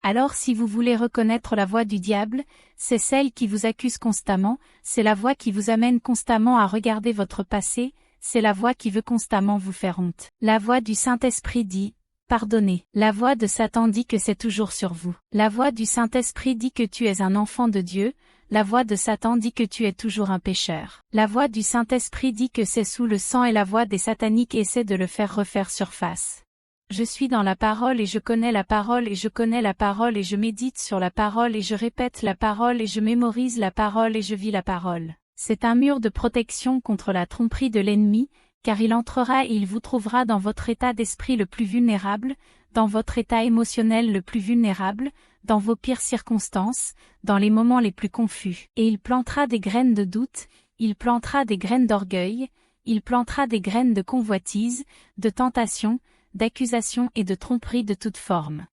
Alors si vous voulez reconnaître la voix du diable, c'est celle qui vous accuse constamment, c'est la voix qui vous amène constamment à regarder votre passé, c'est la voix qui veut constamment vous faire honte. La voix du Saint-Esprit dit, pardonnez. La voix de Satan dit que c'est toujours sur vous. La voix du Saint-Esprit dit que tu es un enfant de Dieu, la voix de Satan dit que tu es toujours un pécheur. La voix du Saint-Esprit dit que c'est sous le sang et la voix des sataniques essaie de le faire refaire surface. Je suis dans la parole et je connais la parole et je connais la parole et je médite sur la parole et je répète la parole et je mémorise la parole et je vis la parole. C'est un mur de protection contre la tromperie de l'ennemi, car il entrera et il vous trouvera dans votre état d'esprit le plus vulnérable, dans votre état émotionnel le plus vulnérable, dans vos pires circonstances, dans les moments les plus confus. Et il plantera des graines de doute, il plantera des graines d'orgueil, il plantera des graines de convoitise, de tentation, d'accusation et de tromperie de toute forme.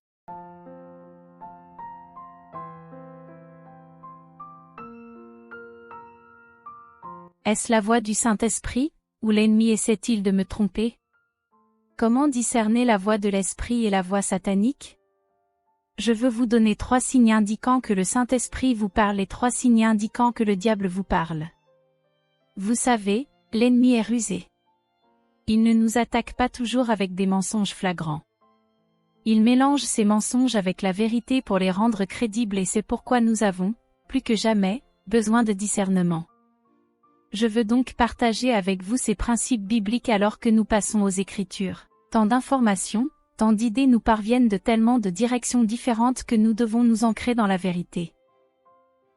Est-ce la voix du Saint-Esprit, ou l'ennemi essaie-t-il de me tromper? Comment discerner la voix de l'Esprit et la voix satanique? Je veux vous donner 3 signes indiquant que le Saint-Esprit vous parle et 3 signes indiquant que le diable vous parle. Vous savez, l'ennemi est rusé. Il ne nous attaque pas toujours avec des mensonges flagrants. Il mélange ces mensonges avec la vérité pour les rendre crédibles et c'est pourquoi nous avons, plus que jamais, besoin de discernement. Je veux donc partager avec vous ces principes bibliques alors que nous passons aux Écritures. Tant d'informations, tant d'idées nous parviennent de tellement de directions différentes que nous devons nous ancrer dans la vérité.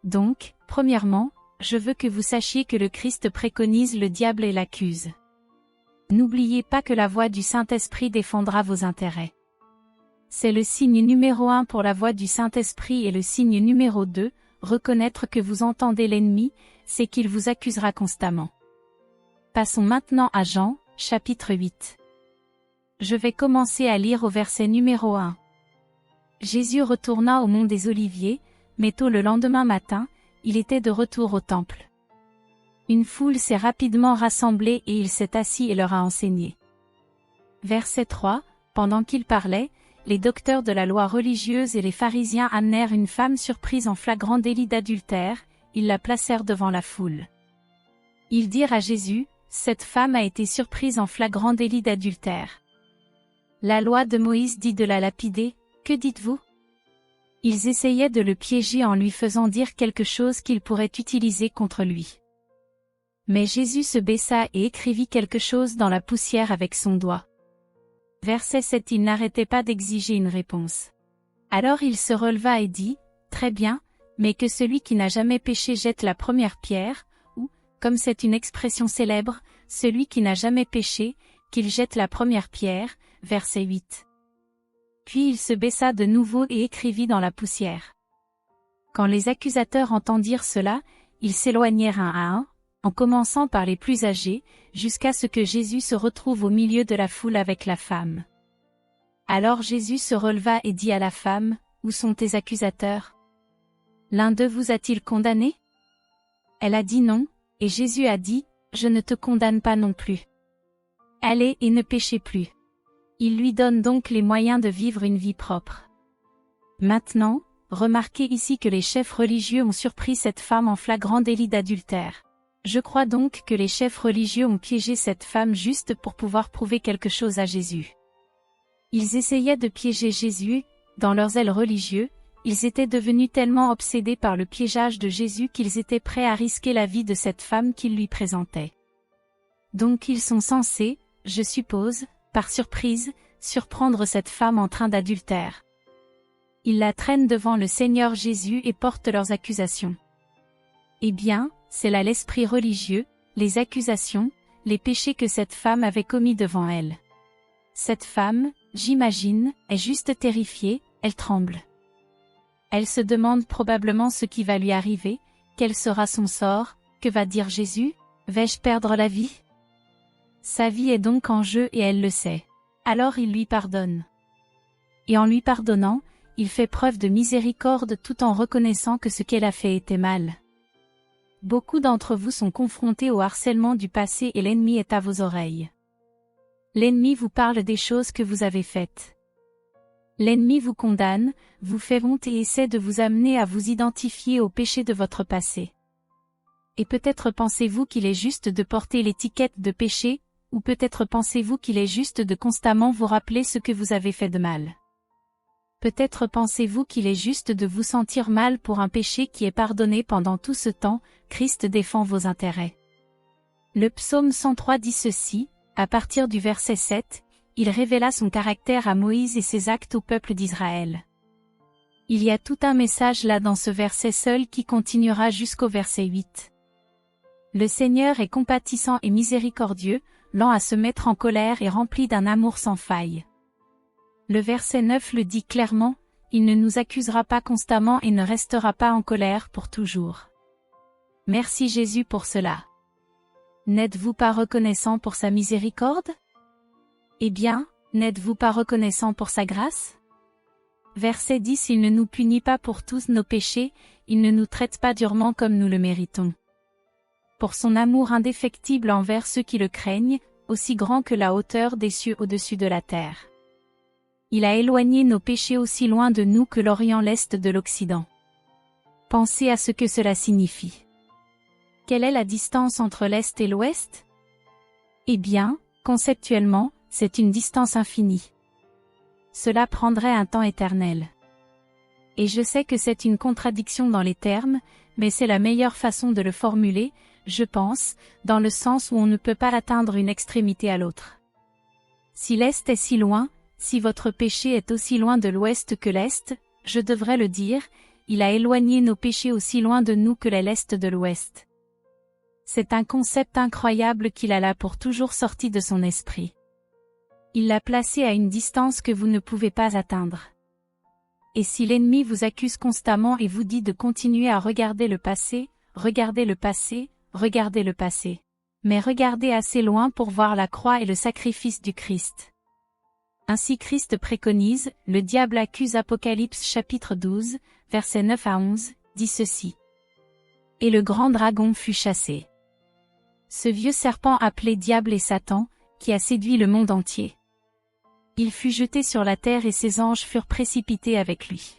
Donc, premièrement, je veux que vous sachiez que le Christ préconise le diable et l'accuse. N'oubliez pas que la voix du Saint-Esprit défendra vos intérêts. C'est le signe numéro 1 pour la voix du Saint-Esprit et le signe numéro 2, reconnaître que vous entendez l'ennemi, c'est qu'il vous accusera constamment. Passons maintenant à Jean, chapitre 8. Je vais commencer à lire au verset numéro 1. Jésus retourna au mont des Oliviers, mais tôt le lendemain matin, il était de retour au temple. Une foule s'est rapidement rassemblée et il s'est assis et leur a enseigné. Verset 3, pendant qu'il parlait, les docteurs de la loi religieuse et les pharisiens amenèrent une femme surprise en flagrant délit d'adultère, ils la placèrent devant la foule. Ils dirent à Jésus, cette femme a été surprise en flagrant délit d'adultère. La loi de Moïse dit de la lapider, que dites-vous? Ils essayaient de le piéger en lui faisant dire quelque chose qu'il pourrait utiliser contre lui. Mais Jésus se baissa et écrivit quelque chose dans la poussière avec son doigt. Verset 7. Il n'arrêtait pas d'exiger une réponse. Alors il se releva et dit, très bien, mais que celui qui n'a jamais péché jette la première pierre, ou, comme c'est une expression célèbre, celui qui n'a jamais péché, qu'il jette la première pierre, verset 8. Puis il se baissa de nouveau et écrivit dans la poussière. Quand les accusateurs entendirent cela, ils s'éloignèrent un à un, en commençant par les plus âgés, jusqu'à ce que Jésus se retrouve au milieu de la foule avec la femme. Alors Jésus se releva et dit à la femme, « Où sont tes accusateurs? L'un d'eux vous a-t-il condamné ?» Elle a dit non, et Jésus a dit, « Je ne te condamne pas non plus. Allez et ne péchez plus. » Il lui donne donc les moyens de vivre une vie propre. Maintenant, remarquez ici que les chefs religieux ont surpris cette femme en flagrant délit d'adultère. Je crois donc que les chefs religieux ont piégé cette femme juste pour pouvoir prouver quelque chose à Jésus. Ils essayaient de piéger Jésus, dans leurs zèle religieux, ils étaient devenus tellement obsédés par le piégeage de Jésus qu'ils étaient prêts à risquer la vie de cette femme qu'ils lui présentaient. Donc ils sont censés, je suppose, par surprise, surprendre cette femme en train d'adultère. Ils la traînent devant le Seigneur Jésus et portent leurs accusations. Eh bien, c'est là l'esprit religieux, les accusations, les péchés que cette femme avait commis devant elle. Cette femme, j'imagine, est juste terrifiée, elle tremble. Elle se demande probablement ce qui va lui arriver, quel sera son sort, que va dire Jésus, vais-je perdre la vie? Sa vie est donc en jeu et elle le sait. Alors il lui pardonne. Et en lui pardonnant, il fait preuve de miséricorde tout en reconnaissant que ce qu'elle a fait était mal. Beaucoup d'entre vous sont confrontés au harcèlement du passé et l'ennemi est à vos oreilles. L'ennemi vous parle des choses que vous avez faites. L'ennemi vous condamne, vous fait honte et essaie de vous amener à vous identifier au péché de votre passé. Et peut-être pensez-vous qu'il est juste de porter l'étiquette de péché, ou peut-être pensez-vous qu'il est juste de constamment vous rappeler ce que vous avez fait de mal. Peut-être pensez-vous qu'il est juste de vous sentir mal pour un péché qui est pardonné pendant tout ce temps, Christ défend vos intérêts. Le psaume 103 dit ceci, à partir du verset 7, il révéla son caractère à Moïse et ses actes au peuple d'Israël. Il y a tout un message là dans ce verset seul qui continuera jusqu'au verset 8. Le Seigneur est compatissant et miséricordieux, lent à se mettre en colère et rempli d'un amour sans faille. Le verset 9 le dit clairement, il ne nous accusera pas constamment et ne restera pas en colère pour toujours. Merci Jésus pour cela. N'êtes-vous pas reconnaissant pour sa miséricorde? Eh bien, n'êtes-vous pas reconnaissant pour sa grâce? Verset 10 Il ne nous punit pas pour tous nos péchés, il ne nous traite pas durement comme nous le méritons. Pour son amour indéfectible envers ceux qui le craignent, aussi grand que la hauteur des cieux au-dessus de la terre. Il a éloigné nos péchés aussi loin de nous que l'Orient l'Est de l'Occident. Pensez à ce que cela signifie. Quelle est la distance entre l'Est et l'Ouest? Eh bien, conceptuellement, c'est une distance infinie. Cela prendrait un temps éternel. Et je sais que c'est une contradiction dans les termes, mais c'est la meilleure façon de le formuler, je pense, dans le sens où on ne peut pas atteindre une extrémité à l'autre. Si l'Est est si loin, si votre péché est aussi loin de l'Ouest que l'Est, je devrais le dire, il a éloigné nos péchés aussi loin de nous que l'Est de l'Ouest. C'est un concept incroyable qu'il a là pour toujours sorti de son esprit. Il l'a placé à une distance que vous ne pouvez pas atteindre. Et si l'ennemi vous accuse constamment et vous dit de continuer à regarder le passé, regardez le passé, regardez le passé. Mais regardez assez loin pour voir la croix et le sacrifice du Christ. Ainsi Christ préconise, le diable accuse Apocalypse chapitre 12, versets 9 à 11, dit ceci. Et le grand dragon fut chassé. Ce vieux serpent appelé Diable et Satan, qui a séduit le monde entier. Il fut jeté sur la terre et ses anges furent précipités avec lui.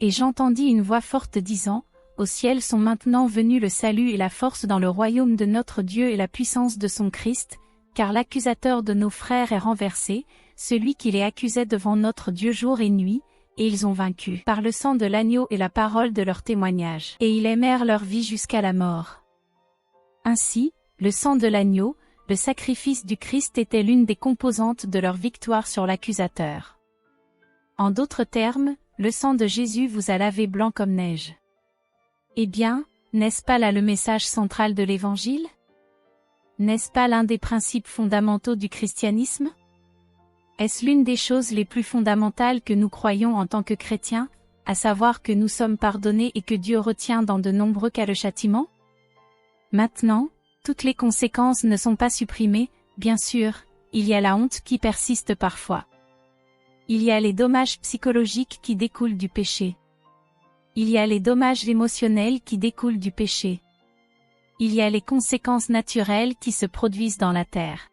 Et j'entendis une voix forte disant, au ciel sont maintenant venus le salut et la force dans le royaume de notre Dieu et la puissance de son Christ, car l'accusateur de nos frères est renversé, celui qui les accusait devant notre Dieu jour et nuit, et ils ont vaincu par le sang de l'agneau et la parole de leur témoignage, et ils aimèrent leur vie jusqu'à la mort. Ainsi, le sang de l'agneau, le sacrifice du Christ était l'une des composantes de leur victoire sur l'accusateur. En d'autres termes, le sang de Jésus vous a lavé blanc comme neige. Eh bien, n'est-ce pas là le message central de l'Évangile? N'est-ce pas l'un des principes fondamentaux du christianisme? Est-ce l'une des choses les plus fondamentales que nous croyons en tant que chrétiens, à savoir que nous sommes pardonnés et que Dieu retient dans de nombreux cas le châtiment? Maintenant, toutes les conséquences ne sont pas supprimées, bien sûr, il y a la honte qui persiste parfois. Il y a les dommages psychologiques qui découlent du péché. Il y a les dommages émotionnels qui découlent du péché. Il y a les conséquences naturelles qui se produisent dans la terre.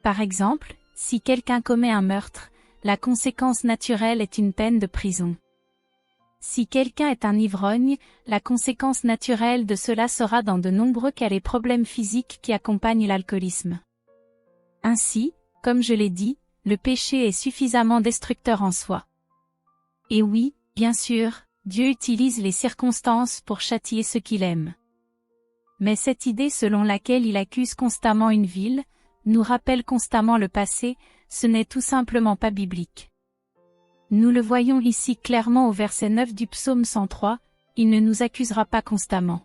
Par exemple, si quelqu'un commet un meurtre, la conséquence naturelle est une peine de prison. Si quelqu'un est un ivrogne, la conséquence naturelle de cela sera dans de nombreux cas les problèmes physiques qui accompagnent l'alcoolisme. Ainsi, comme je l'ai dit, le péché est suffisamment destructeur en soi. Et oui, bien sûr, Dieu utilise les circonstances pour châtier ceux qu'il aime. Mais cette idée selon laquelle il accuse constamment une ville, nous rappelle constamment le passé, ce n'est tout simplement pas biblique. Nous le voyons ici clairement au verset 9 du psaume 103, il ne nous accusera pas constamment.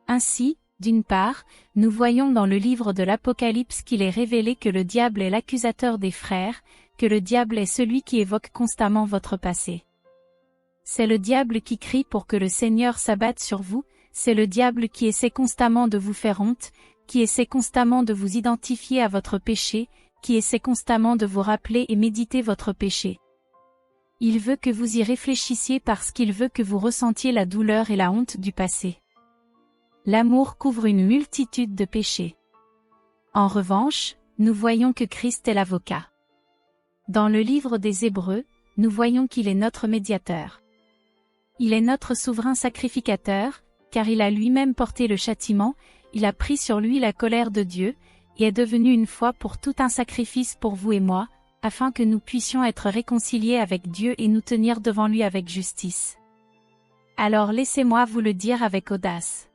Ainsi, d'une part, nous voyons dans le livre de l'Apocalypse qu'il est révélé que le diable est l'accusateur des frères, que le diable est celui qui évoque constamment votre passé. C'est le diable qui crie pour que le Seigneur s'abatte sur vous, c'est le diable qui essaie constamment de vous faire honte, qui essaie constamment de vous identifier à votre péché, qui essaie constamment de vous rappeler et méditer votre péché. Il veut que vous y réfléchissiez parce qu'il veut que vous ressentiez la douleur et la honte du passé. L'amour couvre une multitude de péchés. En revanche, nous voyons que Christ est l'avocat. Dans le livre des Hébreux, nous voyons qu'il est notre médiateur. Il est notre souverain sacrificateur, car il a lui-même porté le châtiment, il a pris sur lui la colère de Dieu, et est devenu une fois pour tout un sacrifice pour vous et moi, afin que nous puissions être réconciliés avec Dieu et nous tenir devant lui avec justice. Alors laissez-moi vous le dire avec audace.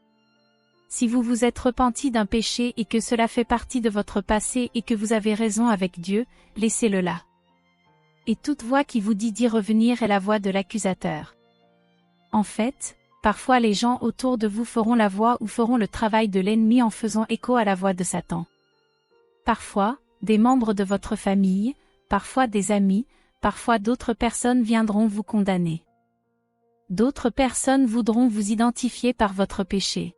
Si vous vous êtes repenti d'un péché et que cela fait partie de votre passé et que vous avez raison avec Dieu, laissez-le là. Et toute voix qui vous dit d'y revenir est la voix de l'accusateur. En fait, parfois les gens autour de vous feront la voix ou feront le travail de l'ennemi en faisant écho à la voix de Satan. Parfois, des membres de votre famille, parfois des amis, parfois d'autres personnes viendront vous condamner. D'autres personnes voudront vous identifier par votre péché.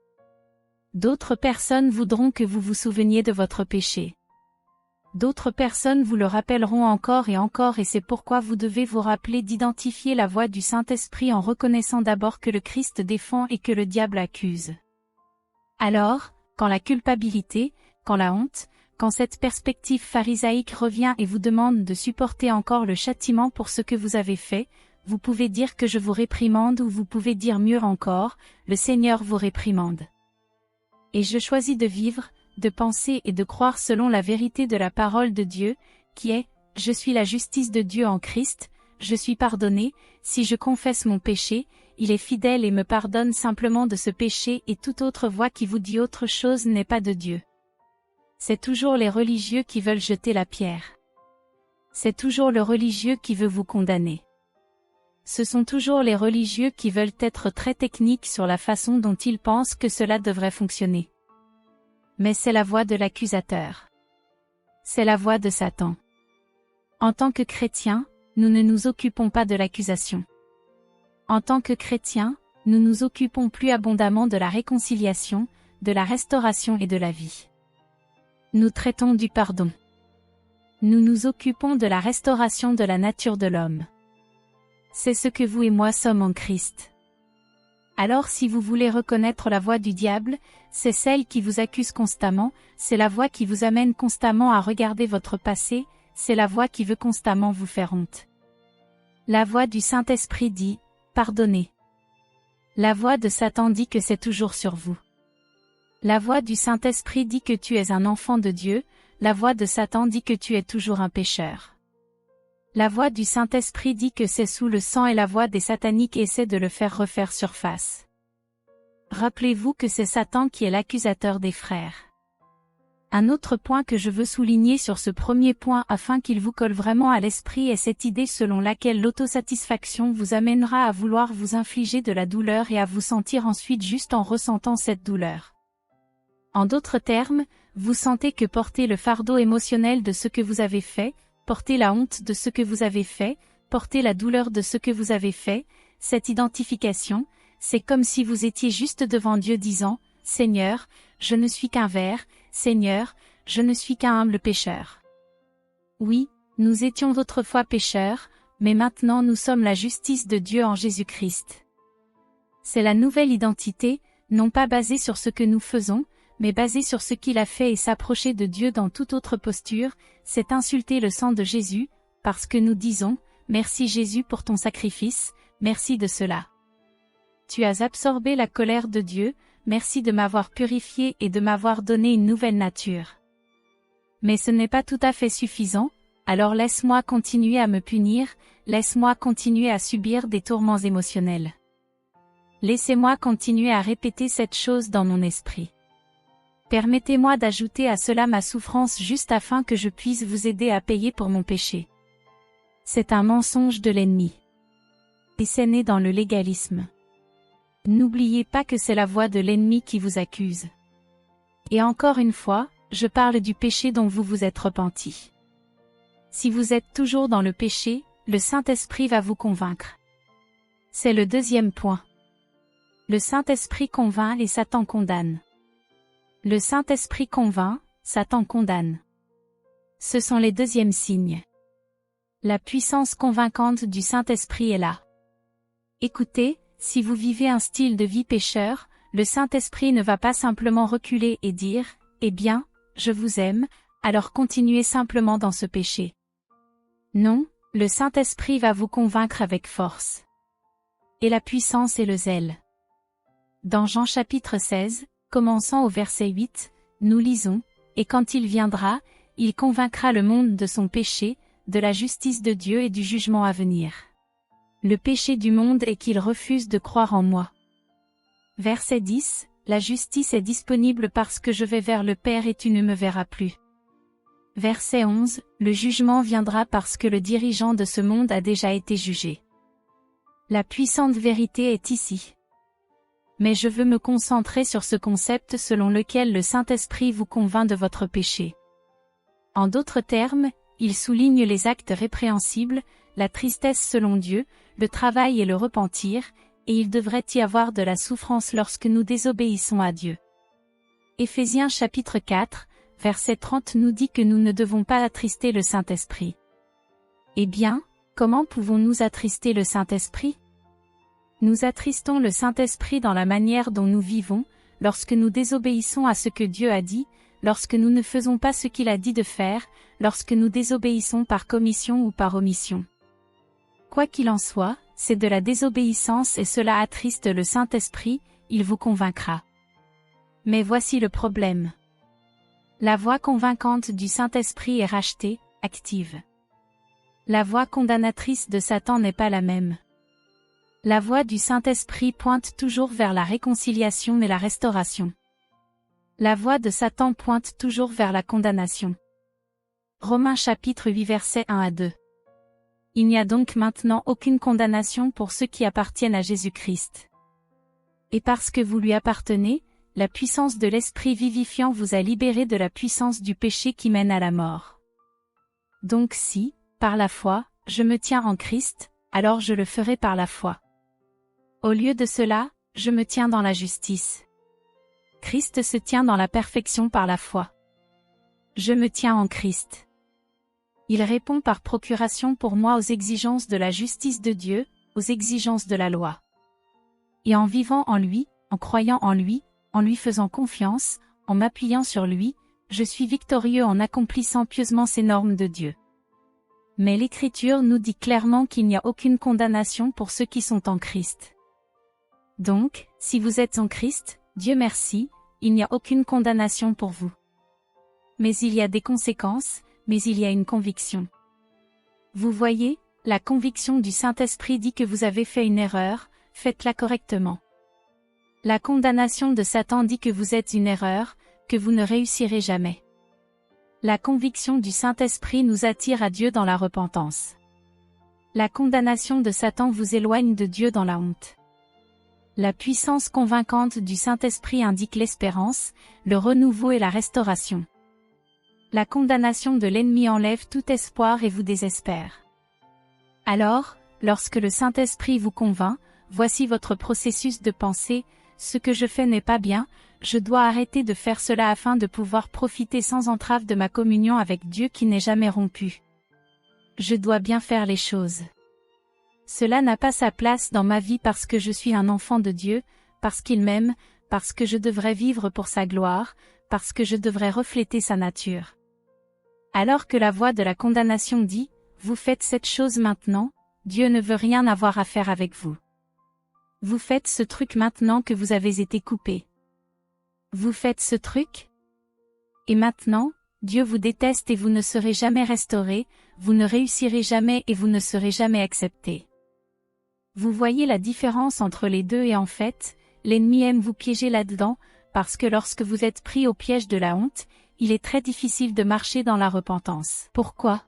D'autres personnes voudront que vous vous souveniez de votre péché. D'autres personnes vous le rappelleront encore et c'est pourquoi vous devez vous rappeler d'identifier la voix du Saint-Esprit en reconnaissant d'abord que le Christ défend et que le diable accuse. Alors, quand la culpabilité, quand la honte, quand cette perspective pharisaïque revient et vous demande de supporter encore le châtiment pour ce que vous avez fait, vous pouvez dire que je vous réprimande ou vous pouvez dire mieux encore, le Seigneur vous réprimande. Et je choisis de vivre, de penser et de croire selon la vérité de la parole de Dieu, qui est, je suis la justice de Dieu en Christ, je suis pardonné, si je confesse mon péché, il est fidèle et me pardonne simplement de ce péché et toute autre voix qui vous dit autre chose n'est pas de Dieu. C'est toujours les religieux qui veulent jeter la pierre. C'est toujours le religieux qui veut vous condamner. Ce sont toujours les religieux qui veulent être très techniques sur la façon dont ils pensent que cela devrait fonctionner. Mais c'est la voix de l'accusateur. C'est la voix de Satan. En tant que chrétiens, nous ne nous occupons pas de l'accusation. En tant que chrétiens, nous nous occupons plus abondamment de la réconciliation, de la restauration et de la vie. Nous traitons du pardon. Nous nous occupons de la restauration de la nature de l'homme. C'est ce que vous et moi sommes en Christ. Alors si vous voulez reconnaître la voix du diable, c'est celle qui vous accuse constamment, c'est la voix qui vous amène constamment à regarder votre passé, c'est la voix qui veut constamment vous faire honte. La voix du Saint-Esprit dit, pardonnez. La voix de Satan dit que c'est toujours sur vous. La voix du Saint-Esprit dit que tu es un enfant de Dieu, la voix de Satan dit que tu es toujours un pécheur. La voix du Saint-Esprit dit que c'est sous le sang et la voix des sataniques essaie de le faire refaire surface. Rappelez-vous que c'est Satan qui est l'accusateur des frères. Un autre point que je veux souligner sur ce premier point afin qu'il vous colle vraiment à l'esprit est cette idée selon laquelle l'autosatisfaction vous amènera à vouloir vous infliger de la douleur et à vous sentir ensuite juste en ressentant cette douleur. En d'autres termes, vous sentez que porter le fardeau émotionnel de ce que vous avez fait, porter la honte de ce que vous avez fait, porter la douleur de ce que vous avez fait, cette identification, c'est comme si vous étiez juste devant Dieu disant, « Seigneur, je ne suis qu'un ver, Seigneur, je ne suis qu'un humble pécheur. » Oui, nous étions autrefois pécheurs, mais maintenant nous sommes la justice de Dieu en Jésus-Christ. C'est la nouvelle identité, non pas basée sur ce que nous faisons, mais basée sur ce qu'il a fait et s'approcher de Dieu dans toute autre posture, c'est insulter le sang de Jésus, parce que nous disons, « Merci Jésus pour ton sacrifice, merci de cela. Tu as absorbé la colère de Dieu, merci de m'avoir purifié et de m'avoir donné une nouvelle nature. » Mais ce n'est pas tout à fait suffisant, alors laisse-moi continuer à me punir, laisse-moi continuer à subir des tourments émotionnels. Laissez-moi continuer à répéter cette chose dans mon esprit. Permettez-moi d'ajouter à cela ma souffrance juste afin que je puisse vous aider à payer pour mon péché. C'est un mensonge de l'ennemi. Et c'est né dans le légalisme. N'oubliez pas que c'est la voix de l'ennemi qui vous accuse. Et encore une fois, je parle du péché dont vous vous êtes repenti. Si vous êtes toujours dans le péché, le Saint-Esprit va vous convaincre. C'est le deuxième point. Le Saint-Esprit convainc et Satan condamne. Le Saint-Esprit convainc, Satan condamne. Ce sont les deuxièmes signes. La puissance convaincante du Saint-Esprit est là. Écoutez, si vous vivez un style de vie pécheur, le Saint-Esprit ne va pas simplement reculer et dire, « Eh bien, je vous aime, alors continuez simplement dans ce péché. » Non, le Saint-Esprit va vous convaincre avec force. Et la puissance et le zèle. Dans Jean chapitre 16, commençant au verset 8, nous lisons, « Et quand il viendra, il convaincra le monde de son péché, de la justice de Dieu et du jugement à venir. Le péché du monde est qu'il refuse de croire en moi. » Verset 10, « La justice est disponible parce que je vais vers le Père et tu ne me verras plus. » Verset 11, « Le jugement viendra parce que le dirigeant de ce monde a déjà été jugé. » La puissante vérité est ici. Mais je veux me concentrer sur ce concept selon lequel le Saint-Esprit vous convainc de votre péché. En d'autres termes, il souligne les actes répréhensibles, la tristesse selon Dieu, le travail et le repentir, et il devrait y avoir de la souffrance lorsque nous désobéissons à Dieu. Éphésiens chapitre 4, verset 30 nous dit que nous ne devons pas attrister le Saint-Esprit. Eh bien, comment pouvons-nous attrister le Saint-Esprit? Nous attristons le Saint-Esprit dans la manière dont nous vivons, lorsque nous désobéissons à ce que Dieu a dit, lorsque nous ne faisons pas ce qu'il a dit de faire, lorsque nous désobéissons par commission ou par omission. Quoi qu'il en soit, c'est de la désobéissance et cela attriste le Saint-Esprit, il vous convaincra. Mais voici le problème. La voix convaincante du Saint-Esprit est rachetée, active. La voix condamnatrice de Satan n'est pas la même. La voix du Saint-Esprit pointe toujours vers la réconciliation et la restauration. La voix de Satan pointe toujours vers la condamnation. Romains chapitre 8 versets 1 à 2. Il n'y a donc maintenant aucune condamnation pour ceux qui appartiennent à Jésus-Christ. Et parce que vous lui appartenez, la puissance de l'Esprit vivifiant vous a libéré de la puissance du péché qui mène à la mort. Donc si, par la foi, je me tiens en Christ, alors je le ferai par la foi. Au lieu de cela, je me tiens dans la justice. Christ se tient dans la perfection par la foi. Je me tiens en Christ. Il répond par procuration pour moi aux exigences de la justice de Dieu, aux exigences de la loi. Et en vivant en lui, en croyant en lui faisant confiance, en m'appuyant sur lui, je suis victorieux en accomplissant pieusement ces normes de Dieu. Mais l'Écriture nous dit clairement qu'il n'y a aucune condamnation pour ceux qui sont en Christ. Donc, si vous êtes en Christ, Dieu merci, il n'y a aucune condamnation pour vous. Mais il y a des conséquences, mais il y a une conviction. Vous voyez, la conviction du Saint-Esprit dit que vous avez fait une erreur, faites-la correctement. La condamnation de Satan dit que vous êtes une erreur, que vous ne réussirez jamais. La conviction du Saint-Esprit nous attire à Dieu dans la repentance. La condamnation de Satan vous éloigne de Dieu dans la honte. La puissance convaincante du Saint-Esprit indique l'espérance, le renouveau et la restauration. La condamnation de l'ennemi enlève tout espoir et vous désespère. Alors, lorsque le Saint-Esprit vous convainc, voici votre processus de pensée, ce que je fais n'est pas bien, je dois arrêter de faire cela afin de pouvoir profiter sans entrave de ma communion avec Dieu qui n'est jamais rompue. Je dois bien faire les choses. Cela n'a pas sa place dans ma vie parce que je suis un enfant de Dieu, parce qu'il m'aime, parce que je devrais vivre pour sa gloire, parce que je devrais refléter sa nature. Alors que la voix de la condamnation dit, « Vous faites cette chose maintenant, Dieu ne veut rien avoir à faire avec vous. Vous faites ce truc maintenant que vous avez été coupé. Vous faites ce truc? Et maintenant, Dieu vous déteste et vous ne serez jamais restauré, vous ne réussirez jamais et vous ne serez jamais accepté. » Vous voyez la différence entre les deux et en fait, l'ennemi aime vous piéger là-dedans, parce que lorsque vous êtes pris au piège de la honte, il est très difficile de marcher dans la repentance. Pourquoi?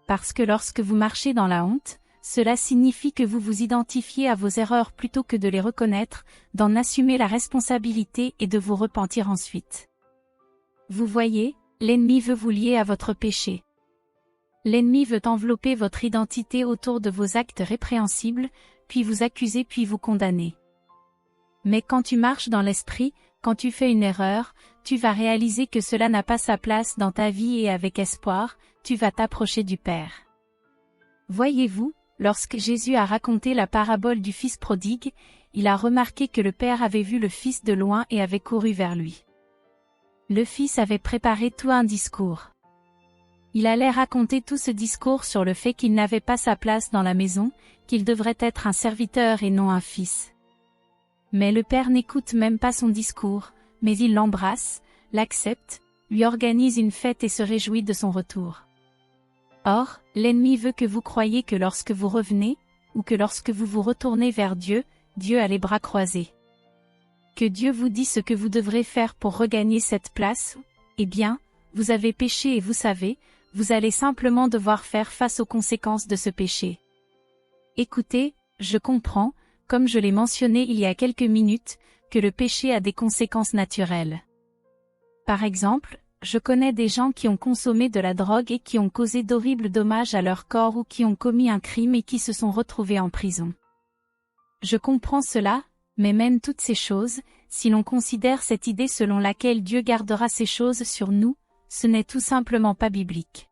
Parce que lorsque vous marchez dans la honte, cela signifie que vous vous identifiez à vos erreurs plutôt que de les reconnaître, d'en assumer la responsabilité et de vous repentir ensuite. Vous voyez, l'ennemi veut vous lier à votre péché. L'ennemi veut envelopper votre identité autour de vos actes répréhensibles, puis vous accuser puis vous condamner. Mais quand tu marches dans l'esprit, quand tu fais une erreur, tu vas réaliser que cela n'a pas sa place dans ta vie et avec espoir, tu vas t'approcher du Père. Voyez-vous, lorsque Jésus a raconté la parabole du fils prodigue, il a remarqué que le Père avait vu le fils de loin et avait couru vers lui. Le fils avait préparé tout un discours. Il allait raconter tout ce discours sur le fait qu'il n'avait pas sa place dans la maison, qu'il devrait être un serviteur et non un fils. Mais le père n'écoute même pas son discours, mais il l'embrasse, l'accepte, lui organise une fête et se réjouit de son retour. Or, l'ennemi veut que vous croyiez que lorsque vous revenez, ou que lorsque vous vous retournez vers Dieu, Dieu a les bras croisés. Que Dieu vous dit ce que vous devrez faire pour regagner cette place, eh bien, vous avez péché et vous savez, vous allez simplement devoir faire face aux conséquences de ce péché. Écoutez, je comprends, comme je l'ai mentionné il y a quelques minutes, que le péché a des conséquences naturelles. Par exemple, je connais des gens qui ont consommé de la drogue et qui ont causé d'horribles dommages à leur corps ou qui ont commis un crime et qui se sont retrouvés en prison. Je comprends cela, mais même toutes ces choses, si l'on considère cette idée selon laquelle Dieu gardera ces choses sur nous, ce n'est tout simplement pas biblique.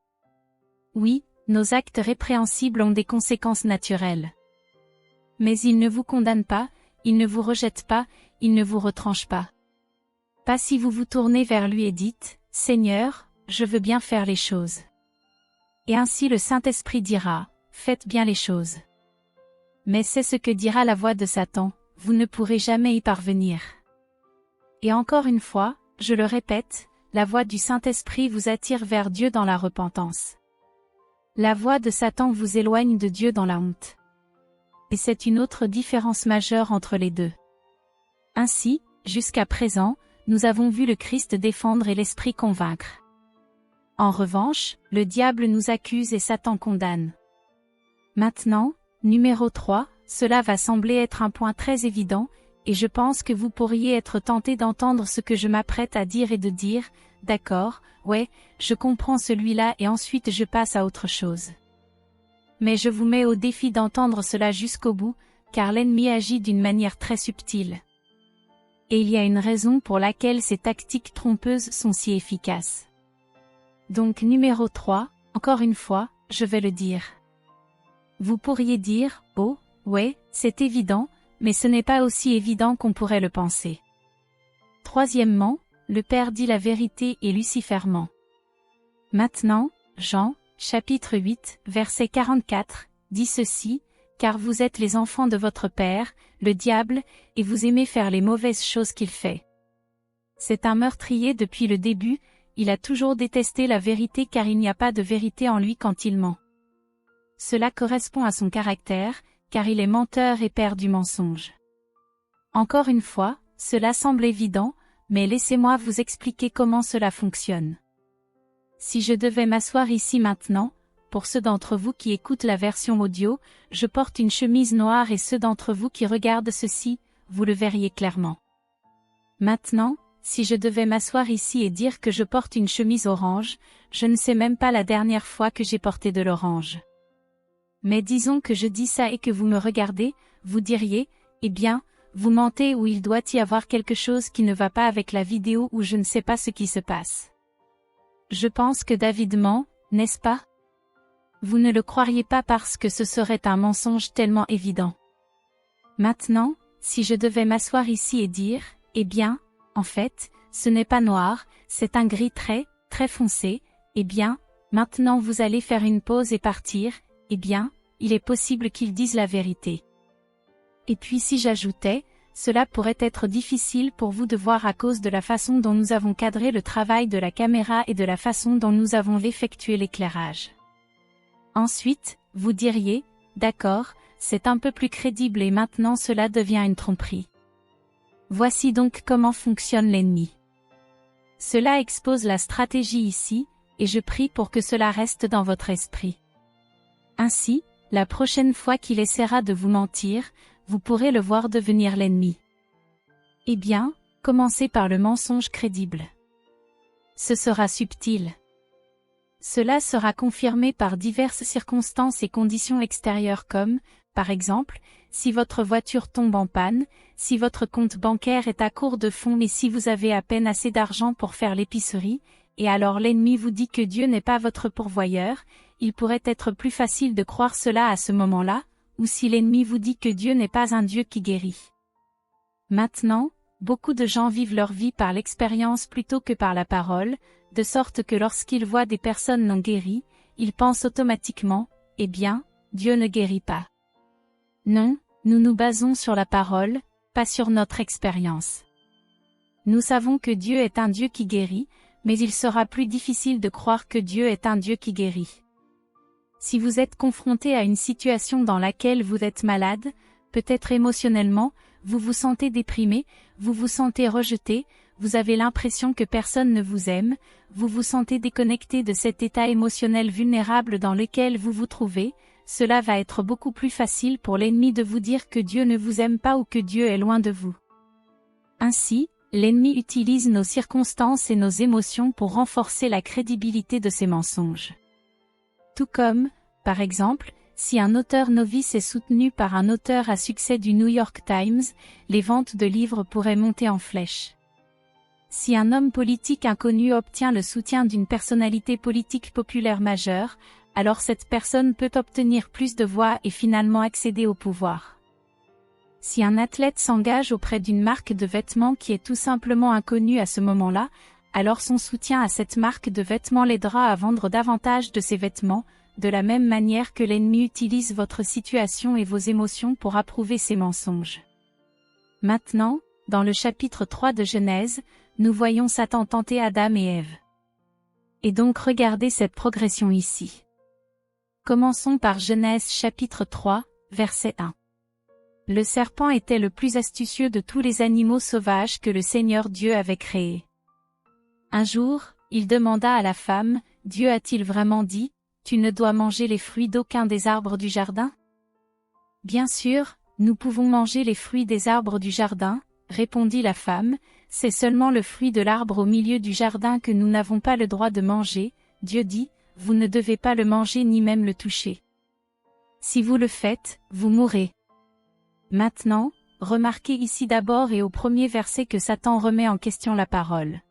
Oui, nos actes répréhensibles ont des conséquences naturelles. Mais il ne vous condamne pas, il ne vous rejette pas, il ne vous retranche pas. Pas si vous vous tournez vers lui et dites, « Seigneur, je veux bien faire les choses. » Et ainsi le Saint-Esprit dira, « Faites bien les choses. » Mais c'est ce que dira la voix de Satan, vous ne pourrez jamais y parvenir. Et encore une fois, je le répète, la voix du Saint-Esprit vous attire vers Dieu dans la repentance. La voix de Satan vous éloigne de Dieu dans la honte. Et c'est une autre différence majeure entre les deux. Ainsi, jusqu'à présent, nous avons vu le Christ défendre et l'Esprit convaincre. En revanche, le diable nous accuse et Satan condamne. Maintenant, numéro 3, cela va sembler être un point très évident, et je pense que vous pourriez être tenté d'entendre ce que je m'apprête à dire et de dire, d'accord, ouais, je comprends celui-là et ensuite je passe à autre chose. Mais je vous mets au défi d'entendre cela jusqu'au bout, car l'ennemi agit d'une manière très subtile. Et il y a une raison pour laquelle ces tactiques trompeuses sont si efficaces. Donc numéro 3, encore une fois, je vais le dire. Vous pourriez dire, oh, ouais, c'est évident, mais ce n'est pas aussi évident qu'on pourrait le penser. Troisièmement, le Père dit la vérité et Lucifer ment. Maintenant, Jean, chapitre 8, verset 44, dit ceci, « Car vous êtes les enfants de votre Père, le diable, et vous aimez faire les mauvaises choses qu'il fait. » C'est un meurtrier depuis le début, il a toujours détesté la vérité car il n'y a pas de vérité en lui quand il ment. Cela correspond à son caractère, car il est menteur et père du mensonge. Encore une fois, cela semble évident, mais laissez-moi vous expliquer comment cela fonctionne. Si je devais m'asseoir ici maintenant, pour ceux d'entre vous qui écoutent la version audio, je porte une chemise noire et ceux d'entre vous qui regardent ceci, vous le verriez clairement. Maintenant, si je devais m'asseoir ici et dire que je porte une chemise orange, je ne sais même pas la dernière fois que j'ai porté de l'orange. Mais disons que je dis ça et que vous me regardez, vous diriez, eh bien, vous mentez ou il doit y avoir quelque chose qui ne va pas avec la vidéo ou je ne sais pas ce qui se passe. Je pense que David ment, n'est-ce pas? Vous ne le croiriez pas parce que ce serait un mensonge tellement évident. Maintenant, si je devais m'asseoir ici et dire, eh bien, en fait, ce n'est pas noir, c'est un gris très, très foncé, eh bien, maintenant vous allez faire une pause et partir, eh bien, il est possible qu'ils disent la vérité. Et puis si j'ajoutais, cela pourrait être difficile pour vous de voir à cause de la façon dont nous avons cadré le travail de la caméra et de la façon dont nous avons effectué l'éclairage. Ensuite, vous diriez, d'accord, c'est un peu plus crédible et maintenant cela devient une tromperie. Voici donc comment fonctionne l'ennemi. Cela expose la stratégie ici, et je prie pour que cela reste dans votre esprit. Ainsi, la prochaine fois qu'il essaiera de vous mentir, vous pourrez le voir devenir l'ennemi. Eh bien, commencez par le mensonge crédible. Ce sera subtil. Cela sera confirmé par diverses circonstances et conditions extérieures comme, par exemple, si votre voiture tombe en panne, si votre compte bancaire est à court de fonds et si vous avez à peine assez d'argent pour faire l'épicerie, et alors l'ennemi vous dit que Dieu n'est pas votre pourvoyeur, il pourrait être plus facile de croire cela à ce moment-là, ou si l'ennemi vous dit que Dieu n'est pas un Dieu qui guérit. Maintenant, beaucoup de gens vivent leur vie par l'expérience plutôt que par la parole, de sorte que lorsqu'ils voient des personnes non guéries, ils pensent automatiquement, eh bien, Dieu ne guérit pas. Non, nous nous basons sur la parole, pas sur notre expérience. Nous savons que Dieu est un Dieu qui guérit, mais il sera plus difficile de croire que Dieu est un Dieu qui guérit. Si vous êtes confronté à une situation dans laquelle vous êtes malade, peut-être émotionnellement, vous vous sentez déprimé, vous vous sentez rejeté, vous avez l'impression que personne ne vous aime, vous vous sentez déconnecté de cet état émotionnel vulnérable dans lequel vous vous trouvez, cela va être beaucoup plus facile pour l'ennemi de vous dire que Dieu ne vous aime pas ou que Dieu est loin de vous. Ainsi, l'ennemi utilise nos circonstances et nos émotions pour renforcer la crédibilité de ses mensonges. Tout comme, par exemple, si un auteur novice est soutenu par un auteur à succès du New York Times, les ventes de livres pourraient monter en flèche. Si un homme politique inconnu obtient le soutien d'une personnalité politique populaire majeure, alors cette personne peut obtenir plus de voix et finalement accéder au pouvoir. Si un athlète s'engage auprès d'une marque de vêtements qui est tout simplement inconnue à ce moment-là, alors son soutien à cette marque de vêtements l'aidera à vendre davantage de ses vêtements, de la même manière que l'ennemi utilise votre situation et vos émotions pour approuver ses mensonges. Maintenant, dans le chapitre 3 de Genèse, nous voyons Satan tenter Adam et Ève. Et donc regardez cette progression ici. Commençons par Genèse chapitre 3, verset 1. Le serpent était le plus astucieux de tous les animaux sauvages que le Seigneur Dieu avait créés. Un jour, il demanda à la femme, « Dieu a-t-il vraiment dit, tu ne dois manger les fruits d'aucun des arbres du jardin ?» Bien sûr, nous pouvons manger les fruits des arbres du jardin, répondit la femme, c'est seulement le fruit de l'arbre au milieu du jardin que nous n'avons pas le droit de manger. Dieu dit, vous ne devez pas le manger ni même le toucher. Si vous le faites, vous mourrez. Maintenant, remarquez ici d'abord et au premier verset que Satan remet en question la parole.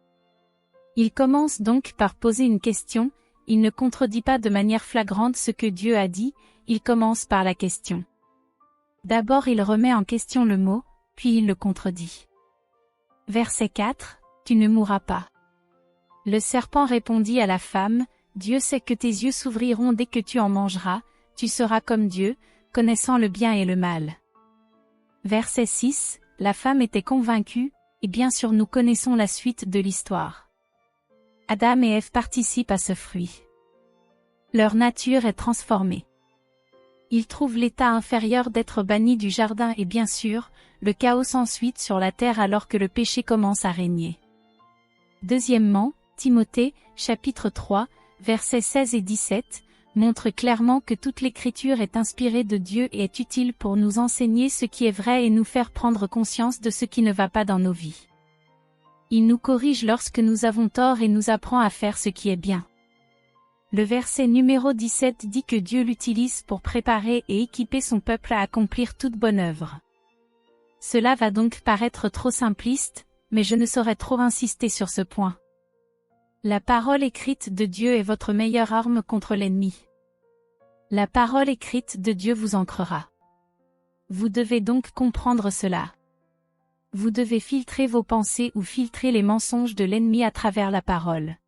Il commence donc par poser une question, il ne contredit pas de manière flagrante ce que Dieu a dit, il commence par la question. D'abord il remet en question le mot, puis il le contredit. Verset 4, tu ne mourras pas. Le serpent répondit à la femme, Dieu sait que tes yeux s'ouvriront dès que tu en mangeras, tu seras comme Dieu, connaissant le bien et le mal. Verset 6, la femme était convaincue, et bien sûr nous connaissons la suite de l'histoire. Adam et Ève participent à ce fruit. Leur nature est transformée. Ils trouvent l'état inférieur d'être bannis du jardin et bien sûr, le chaos s'ensuit sur la terre alors que le péché commence à régner. Deuxièmement, Timothée, chapitre 3, versets 16 et 17, montre clairement que toute l'écriture est inspirée de Dieu et est utile pour nous enseigner ce qui est vrai et nous faire prendre conscience de ce qui ne va pas dans nos vies. Il nous corrige lorsque nous avons tort et nous apprend à faire ce qui est bien. Le verset numéro 17 dit que Dieu l'utilise pour préparer et équiper son peuple à accomplir toute bonne œuvre. Cela va donc paraître trop simpliste, mais je ne saurais trop insister sur ce point. La parole écrite de Dieu est votre meilleure arme contre l'ennemi. La parole écrite de Dieu vous ancrera. Vous devez donc comprendre cela. Vous devez filtrer vos pensées ou filtrer les mensonges de l'ennemi à travers la parole.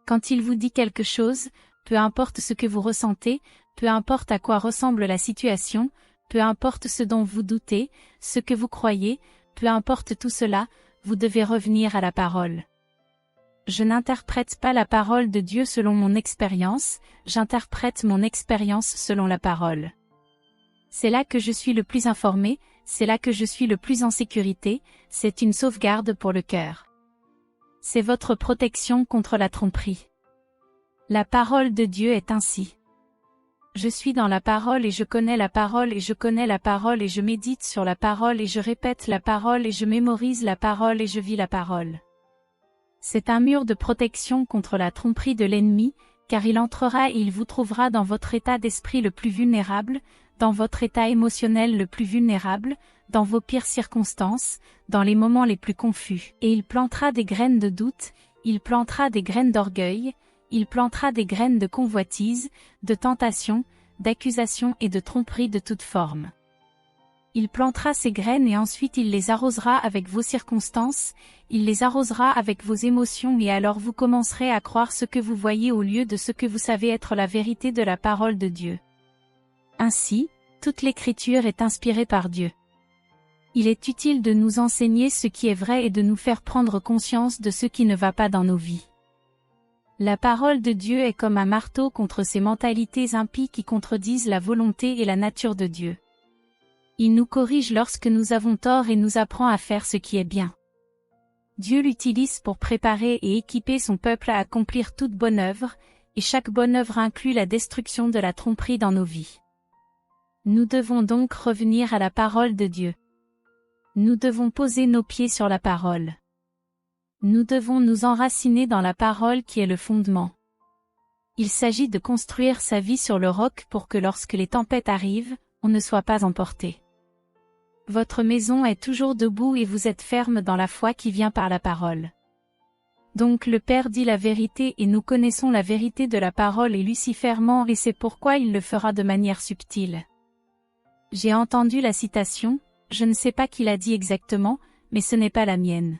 Quand il vous dit quelque chose, peu importe ce que vous ressentez, peu importe à quoi ressemble la situation, peu importe ce dont vous doutez, ce que vous croyez, peu importe tout cela, vous devez revenir à la parole. Je n'interprète pas la parole de Dieu selon mon expérience, j'interprète mon expérience selon la parole. C'est là que je suis le plus informé, c'est là que je suis le plus en sécurité, c'est une sauvegarde pour le cœur. C'est votre protection contre la tromperie. La parole de Dieu est ainsi. Je suis dans la parole et je connais la parole et je connais la parole et je médite sur la parole et je répète la parole et je mémorise la parole et je vis la parole. C'est un mur de protection contre la tromperie de l'ennemi, car il entrera et il vous trouvera dans votre état d'esprit le plus vulnérable, dans votre état émotionnel le plus vulnérable, dans vos pires circonstances, dans les moments les plus confus. Et il plantera des graines de doute, il plantera des graines d'orgueil, il plantera des graines de convoitise, de tentation, d'accusation et de tromperie de toute forme. Il plantera ses graines et ensuite il les arrosera avec vos circonstances, il les arrosera avec vos émotions et alors vous commencerez à croire ce que vous voyez au lieu de ce que vous savez être la vérité de la parole de Dieu. Ainsi, toute l'Écriture est inspirée par Dieu. Il est utile de nous enseigner ce qui est vrai et de nous faire prendre conscience de ce qui ne va pas dans nos vies. La parole de Dieu est comme un marteau contre ces mentalités impies qui contredisent la volonté et la nature de Dieu. Il nous corrige lorsque nous avons tort et nous apprend à faire ce qui est bien. Dieu l'utilise pour préparer et équiper son peuple à accomplir toute bonne œuvre, et chaque bonne œuvre inclut la destruction de la tromperie dans nos vies. Nous devons donc revenir à la parole de Dieu. Nous devons poser nos pieds sur la parole. Nous devons nous enraciner dans la parole qui est le fondement. Il s'agit de construire sa vie sur le roc pour que lorsque les tempêtes arrivent, on ne soit pas emporté. Votre maison est toujours debout et vous êtes ferme dans la foi qui vient par la parole. Donc le Père dit la vérité et nous connaissons la vérité de la parole et Lucifer ment et c'est pourquoi il le fera de manière subtile. J'ai entendu la citation, je ne sais pas qui l'a dit exactement, mais ce n'est pas la mienne.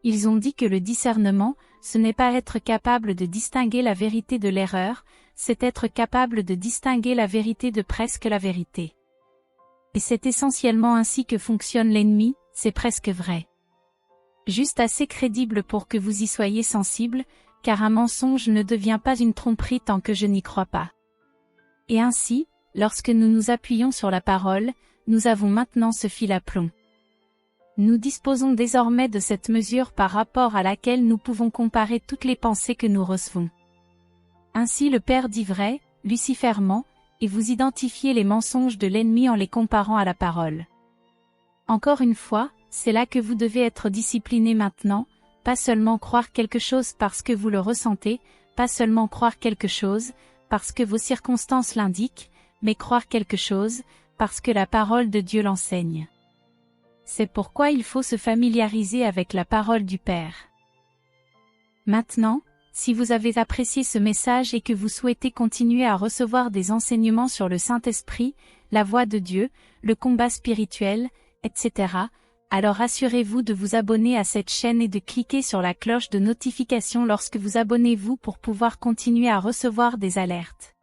Ils ont dit que le discernement, ce n'est pas être capable de distinguer la vérité de l'erreur, c'est être capable de distinguer la vérité de presque la vérité. Et c'est essentiellement ainsi que fonctionne l'ennemi, c'est presque vrai. Juste assez crédible pour que vous y soyez sensible, car un mensonge ne devient pas une tromperie tant que je n'y crois pas. Et ainsi, lorsque nous nous appuyons sur la parole, nous avons maintenant ce fil à plomb. Nous disposons désormais de cette mesure par rapport à laquelle nous pouvons comparer toutes les pensées que nous recevons. Ainsi le Père dit vrai, Lucifer ment, et vous identifiez les mensonges de l'ennemi en les comparant à la parole. Encore une fois, c'est là que vous devez être discipliné maintenant, pas seulement croire quelque chose parce que vous le ressentez, pas seulement croire quelque chose, parce que vos circonstances l'indiquent, mais croire quelque chose, parce que la parole de Dieu l'enseigne. C'est pourquoi il faut se familiariser avec la parole du Père. Maintenant, si vous avez apprécié ce message et que vous souhaitez continuer à recevoir des enseignements sur le Saint-Esprit, la voix de Dieu, le combat spirituel, etc., alors assurez-vous de vous abonner à cette chaîne et de cliquer sur la cloche de notification lorsque vous abonnez-vous pour pouvoir continuer à recevoir des alertes.